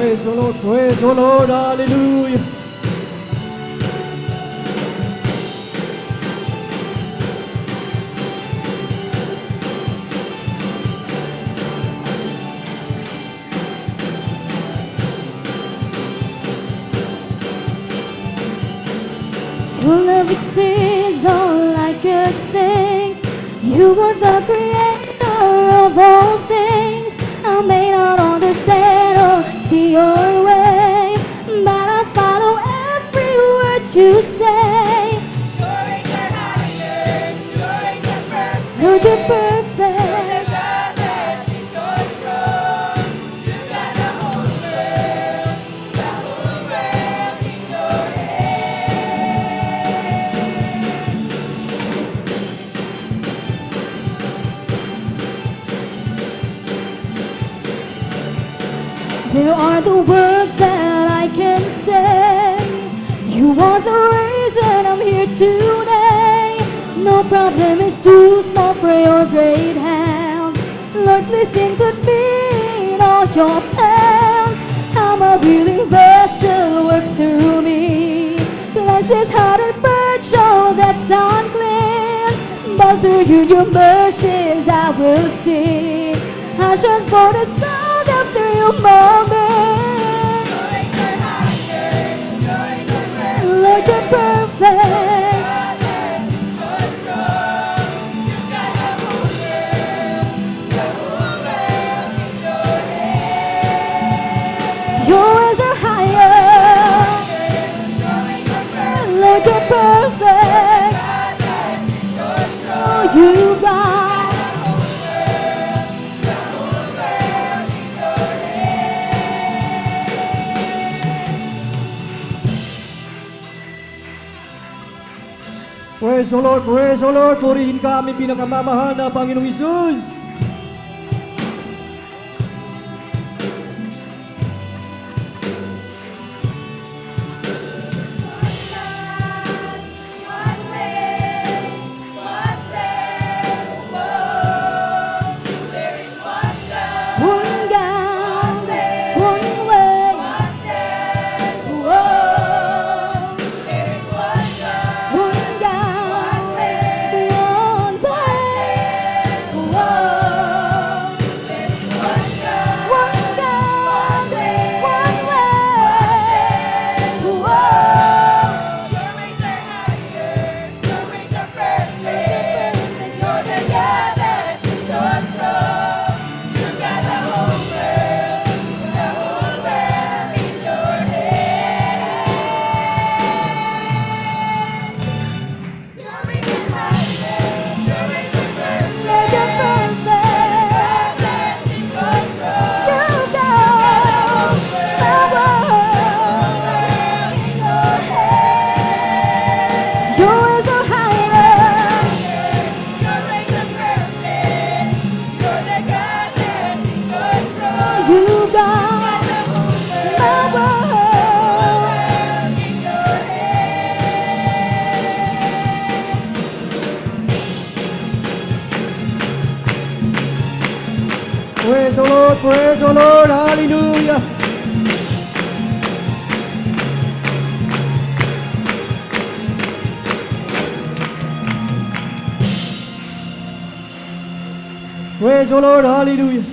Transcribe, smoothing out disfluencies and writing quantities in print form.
Praise the Lord, hallelujah. Your love exceeds all I could think. You are the creator of all things. I may not understand or see your way, but I follow every word you say. Your ways are higher, your ways are perfect. You're the You're perfect. the God that's in control. You got the whole world in your There are the words that I can say. You are the reason I'm here today. No problem is too small for your great hand. Lord, please include me in all your plans. I'm a willing vessel, work through me. Bless this heart and bird, show that's unclean. But through you, your mercies I will see. I shall for the sky after your moment. Your ways are higher, your ways are perfect. Lord, you're perfect. God that's in control. You got the whole world in your hands. Your ways are higher. Your ways are perfect. Lord, you're perfect. God that's in control. Oh, you got. Praise the Lord, praise the Lord. Purihin ka aming pinakamamahal na Panginoong Jesus. One God, one way. Whoa. One God, one way. Whoa. One God, one way. Whoa. Your ways are higher, your ways are perfect. You're the God that's in control. You got the whole world in your hands. Your ways are higher, your ways are perfect. Lord, you're perfect. God that's in control. You go. My world. In your hands. Your ways are higher. Your ways are perfect. You're the God that's in control. You got my world. In your Praise the Lord, hallelujah. Praise the Lord, hallelujah.